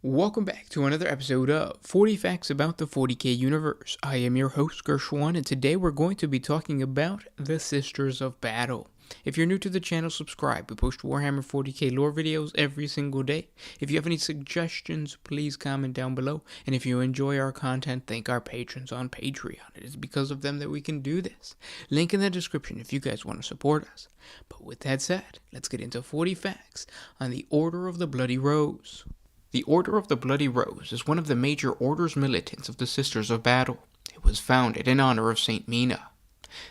Welcome back to another episode of 40 Facts About the 40K Universe. I am your host, Gershwan, and today we're going to be talking about the Sisters of Battle. If you're new to the channel, subscribe. We post Warhammer 40K lore videos every single day. If you have any suggestions, please comment down below. And if you enjoy our content, thank our patrons on Patreon. It is because of them that we can do this. Link in the description if you guys want to support us. But with that said, let's get into 40 facts on the Order of the Bloody Rose. The Order of the Bloody Rose is one of the major orders militants of the Sisters of Battle. It was founded in honor of Saint Mina.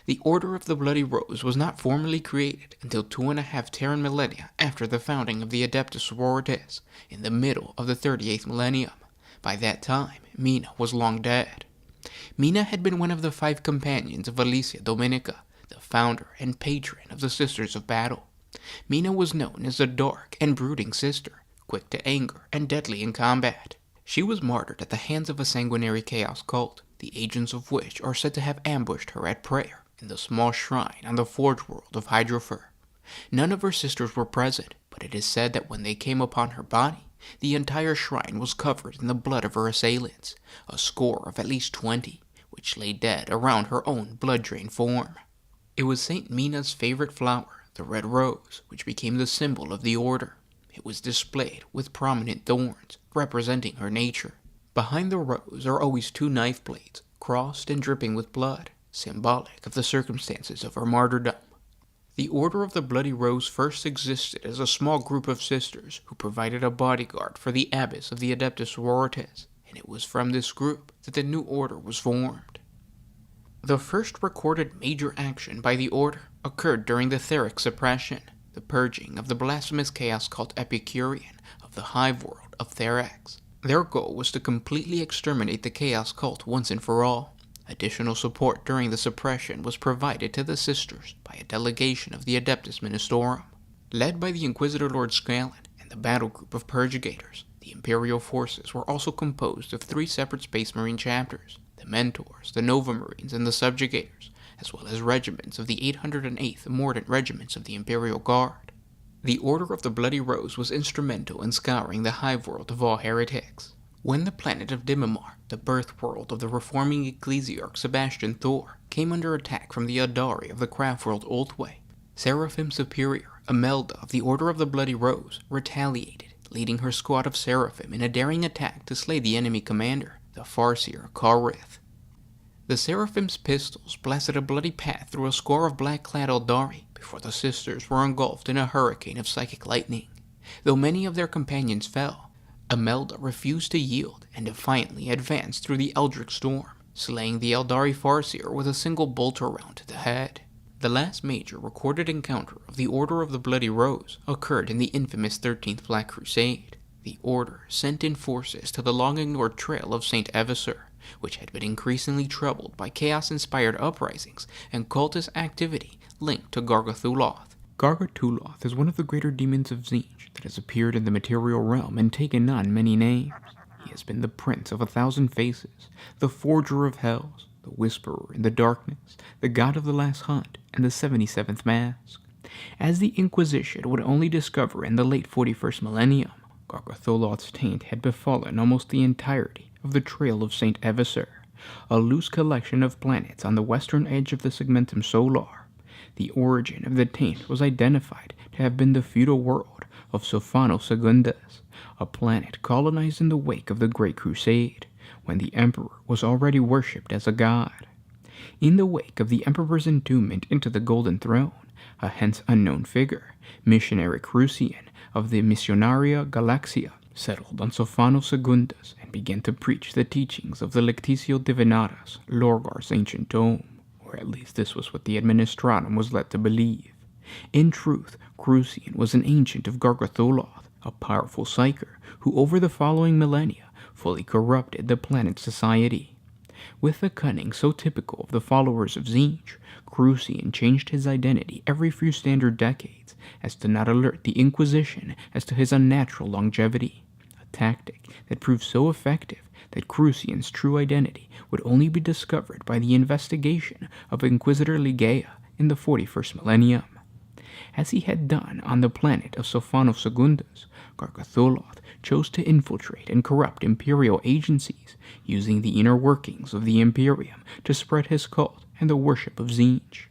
The Order of the Bloody Rose was not formally created until 2.5 Terran millennia after the founding of the Adeptus Sororitas, in the middle of the 38th millennium. By that time, Mina was long dead. Mina had been one of the 5 companions of Alicia Dominica, the founder and patron of the Sisters of Battle. Mina was known as a dark and brooding sister, quick to anger and deadly in combat. She was martyred at the hands of a sanguinary chaos cult, the agents of which are said to have ambushed her at prayer in the small shrine on the Forge world of Hydrofer. None of her sisters were present, but it is said that when they came upon her body, the entire shrine was covered in the blood of her assailants, a score of at least 20, which lay dead around her own blood-drained form. It was Saint Mina's favorite flower, the red rose, which became the symbol of the order. It was displayed with prominent thorns, representing her nature. Behind the rose are always 2 knife blades, crossed and dripping with blood, symbolic of the circumstances of her martyrdom. The Order of the Bloody Rose first existed as a small group of sisters who provided a bodyguard for the abbess of the Adeptus Sororitas, and it was from this group that the new order was formed. The first recorded major action by the order occurred during the Theric suppression, the purging of the blasphemous chaos cult Epicurean of the hive world of Therax. Their goal was to completely exterminate the chaos cult once and for all. Additional support during the suppression was provided to the sisters by a delegation of the Adeptus Ministorum. Led by the Inquisitor Lord Scallan and the battle group of Purgators, the Imperial forces were also composed of 3 separate Space Marine chapters, the Mentors, the Nova Marines, and the Subjugators, as well as regiments of the 808th Mordant Regiments of the Imperial Guard. The Order of the Bloody Rose was instrumental in scouring the hive world of all heretics. When the planet of Dimimar, the birth world of the reforming ecclesiarch Sebastian Thor, came under attack from the Adari of the craft world Ulthwé, Seraphim Superior Imelda of the Order of the Bloody Rose retaliated, leading her squad of Seraphim in a daring attack to slay the enemy commander, the Farseer Karith. The Seraphim's pistols blasted a bloody path through a score of black-clad Eldari before the sisters were engulfed in a hurricane of psychic lightning. Though many of their companions fell, Imelda refused to yield and defiantly advanced through the Eldritch storm, slaying the Eldari Farseer with a single bolter round to the head. The last major recorded encounter of the Order of the Bloody Rose occurred in the infamous 13th Black Crusade. The Order sent in forces to the long-ignored trail of St. Everser, which had been increasingly troubled by chaos-inspired uprisings and cultist activity linked to Gargathuloth. Gargathuloth is one of the greater demons of Tzeentch that has appeared in the material realm and taken on many names. He has been the Prince of 1,000 Faces, the Forger of Hells, the Whisperer in the Darkness, the God of the Last Hunt, and the 77th Mask. As the Inquisition would only discover in the late 41st millennium, Gargathuloth's taint had befallen almost the entirety of the Trail of St. Everser, a loose collection of planets on the western edge of the Segmentum Solar. The origin of the taint was identified to have been the feudal world of Sophano Secundus, a planet colonized in the wake of the Great Crusade, when the Emperor was already worshipped as a god. In the wake of the Emperor's entombment into the Golden Throne, a hence unknown figure, Missionary Crucian of the Missionaria Galaxia, settled on Sophano Secundus and began to preach the teachings of the Lectitio Divinatus, Lorgar's ancient tome, or at least this was what the Administratum was led to believe. In truth, Crucian was an ancient of Gargathuloth, a powerful psyker who over the following millennia fully corrupted the planet's society. With the cunning so typical of the followers of Tzeentch, Crucian changed his identity every few standard decades as to not alert the Inquisition as to his unnatural longevity, a tactic that proved so effective that Crucian's true identity would only be discovered by the investigation of Inquisitor Ligeia in the 41st millennium. As he had done on the planet of Sophanos Secundus, Gargatholoth chose to infiltrate and corrupt imperial agencies, using the inner workings of the Imperium to spread his cult and the worship of Tzeentch.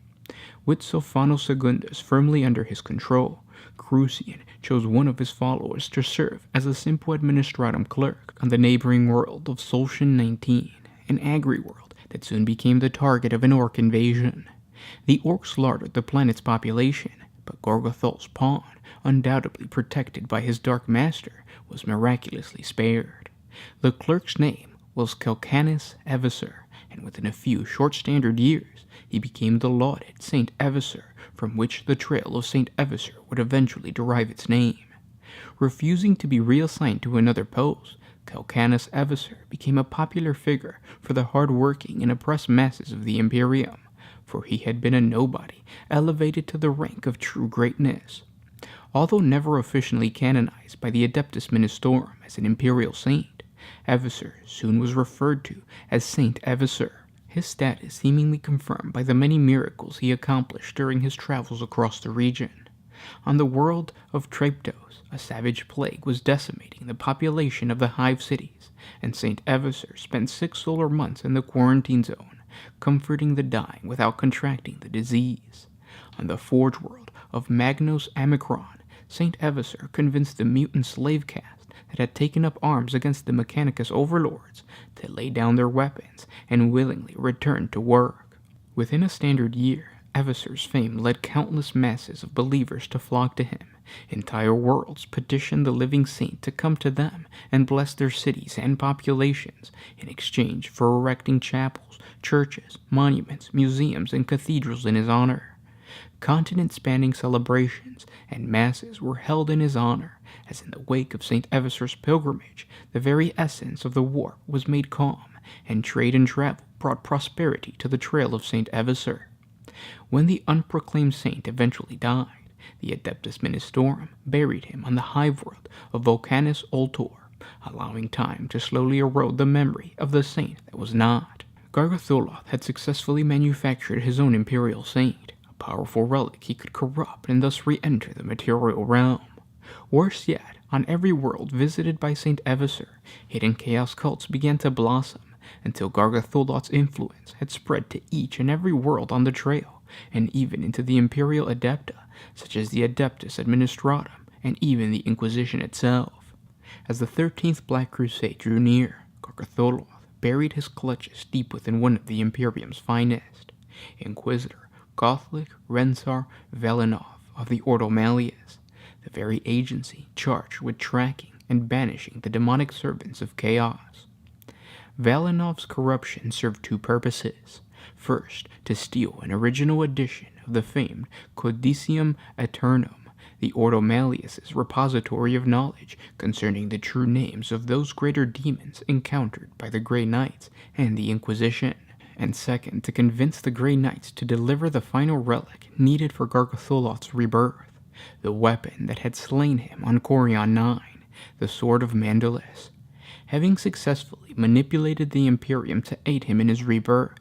With Sophanos Secundus firmly under his control, Crucian chose one of his followers to serve as a simple administratum clerk on the neighboring world of Solshan 19, an agri-world that soon became the target of an orc invasion. The orcs slaughtered the planet's population, but Gargathol's pawn, undoubtedly protected by his Dark Master, was miraculously spared. The clerk's name was Kelcanis Everser, and within a few short standard years, he became the lauded Saint Everser, from which the Trail of Saint Everser would eventually derive its name. Refusing to be reassigned to another post, Kelcanis Everser became a popular figure for the hard-working and oppressed masses of the Imperium, for he had been a nobody elevated to the rank of true greatness. Although never officially canonized by the Adeptus Ministorum as an imperial saint, Everser soon was referred to as Saint Everser, his status seemingly confirmed by the many miracles he accomplished during his travels across the region. On the world of Traptos, a savage plague was decimating the population of the Hive cities, and Saint Everser spent 6 solar months in the quarantine zone, comforting the dying without contracting the disease. On the Forge world of Magnos Amicron, Saint Everser convinced the mutant slave caste that had taken up arms against the Mechanicus overlords to lay down their weapons and willingly return to work. Within a standard year, Everser's fame led countless masses of believers to flock to him. Entire worlds petitioned the living saint to come to them and bless their cities and populations in exchange for erecting chapels, churches, monuments, museums, and cathedrals in his honor. Continent-spanning celebrations and masses were held in his honor, as in the wake of St. Everser's pilgrimage, the very essence of the warp was made calm, and trade and travel brought prosperity to the trail of St. Everser. When the unproclaimed saint eventually died, the Adeptus Ministorum buried him on the hive world of Volcanus Ultor, allowing time to slowly erode the memory of the saint that was not. Gargatholoth had successfully manufactured his own imperial saint, a powerful relic he could corrupt and thus re-enter the material realm. Worse yet, on every world visited by St. Everser, hidden chaos cults began to blossom, until Gargatholoth's influence had spread to each and every world on the trail, and even into the Imperial Adepta, such as the Adeptus Administratum, and even the Inquisition itself. As the 13th Black Crusade drew near, Gargatholoth buried his clutches deep within one of the Imperium's finest, Inquisitor Gothlic Rensar Velinov of the Ordo Malleus, the very agency charged with tracking and banishing the demonic servants of chaos. Valinov's corruption served 2 purposes. First, to steal an original edition of the famed Codicium Aeternum, the Ordo Malleus's repository of knowledge concerning the true names of those greater demons encountered by the Grey Knights and the Inquisition. And second, to convince the Grey Knights to deliver the final relic needed for Gargatholoth's rebirth, the weapon that had slain him on Corion 9, the Sword of Mandalus. Having successfully manipulated the Imperium to aid him in his rebirth,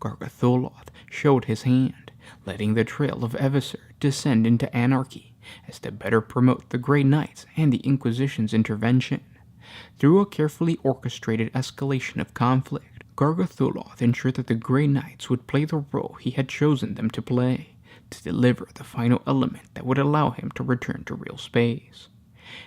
Gargatholoth showed his hand, letting the trail of Everser descend into anarchy, as to better promote the Grey Knights and the Inquisition's intervention. Through a carefully orchestrated escalation of conflict, Gargatholoth ensured that the Grey Knights would play the role he had chosen them to play, to deliver the final element that would allow him to return to real space.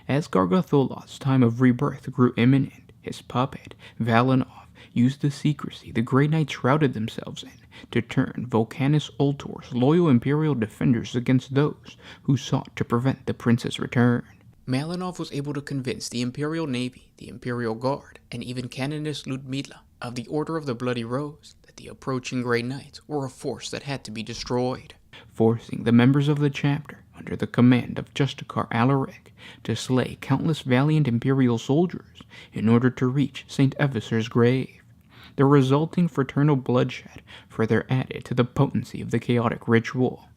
As Gargatholoth's time of rebirth grew imminent, his puppet, Valinov, used the secrecy the Grey Knights shrouded themselves in to turn Volcanus Ultor's loyal Imperial defenders against those who sought to prevent the prince's return. Malinov was able to convince the Imperial Navy, the Imperial Guard, and even Canoness Ludmila of the Order of the Bloody Rose that the approaching Grey Knights were a force that had to be destroyed, forcing the members of the chapter, under the command of Justicar Alaric, to slay countless valiant Imperial soldiers in order to reach St. Everser's grave. The resulting fraternal bloodshed further added to the potency of the chaotic ritual.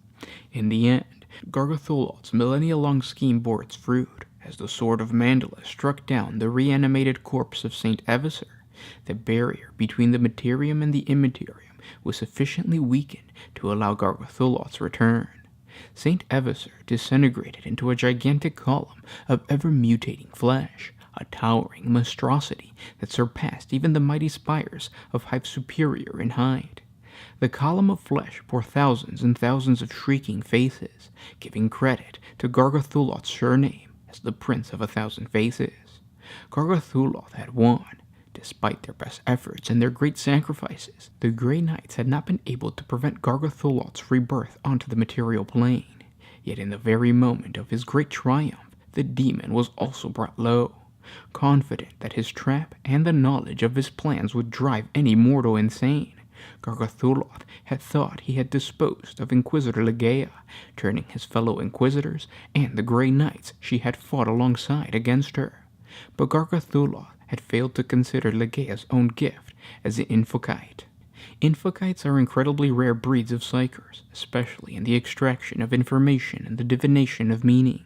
In the end, Gargatholoth's millennia-long scheme bore its fruit, as the Sword of Mandalus struck down the reanimated corpse of St. Everser. The barrier between the Materium and the Immaterium was sufficiently weakened to allow Gargatholoth's return. Saint Everser disintegrated into a gigantic column of ever-mutating flesh, a towering monstrosity that surpassed even the mighty spires of Hive Superior in height. The column of flesh bore thousands and thousands of shrieking faces, giving credit to Gargothuloth's surname as the Prince of 1,000 Faces. Gargothuloth had won. Despite their best efforts and their great sacrifices, the Grey Knights had not been able to prevent Gargothuloth's rebirth onto the material plane. Yet in the very moment of his great triumph, the demon was also brought low. Confident that his trap and the knowledge of his plans would drive any mortal insane, Gargothuloth had thought he had disposed of Inquisitor Legaia, turning his fellow Inquisitors and the Grey Knights she had fought alongside against her. But Gargothuloth had failed to consider Legaia's own gift as an Infocite. Infokites are incredibly rare breeds of psychers, especially in the extraction of information and the divination of meaning.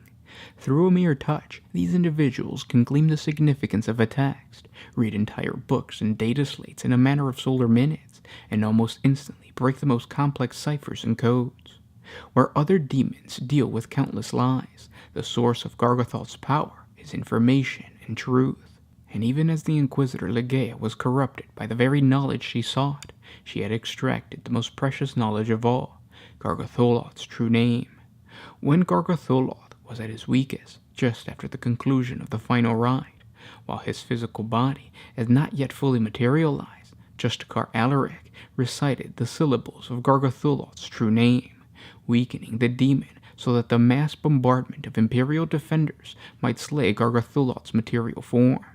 Through a mere touch, these individuals can glean the significance of a text, read entire books and data slates in a matter of solar minutes, and almost instantly break the most complex ciphers and codes. Where other demons deal with countless lies, the source of Gargothuloth's power is information and truth. And even as the Inquisitor Legaia was corrupted by the very knowledge she sought, she had extracted the most precious knowledge of all, Gargothuloth's true name. When Gargothuloth was at his weakest, just after the conclusion of the final ride, while his physical body had not yet fully materialized, Justikar Alaric recited the syllables of Gargothuloth's true name, weakening the demon so that the mass bombardment of Imperial defenders might slay Gargothuloth's material form.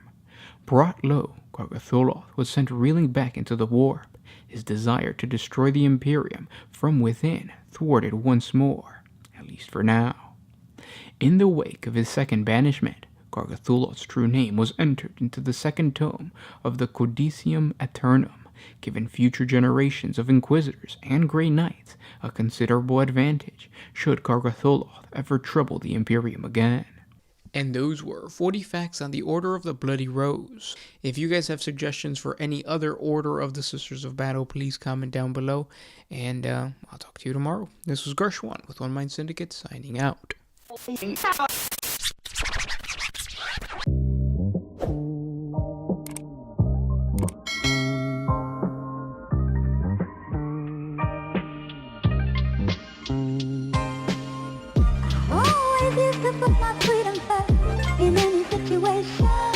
Brought low, Gargothuloth was sent reeling back into the warp, his desire to destroy the Imperium from within thwarted once more, at least for now. In the wake of his second banishment, Gargothuloth's true name was entered into the second tome of the Codicium Aeternum, giving future generations of Inquisitors and Grey Knights a considerable advantage should Gargothuloth ever trouble the Imperium again. And those were 40 facts on the Order of the Bloody Rose. If you guys have suggestions for any other Order of the Sisters of Battle, please comment down below. And I'll talk to you tomorrow. This was Gershwan with One Mind Syndicate signing out. Always used to put my freedom first in any situation.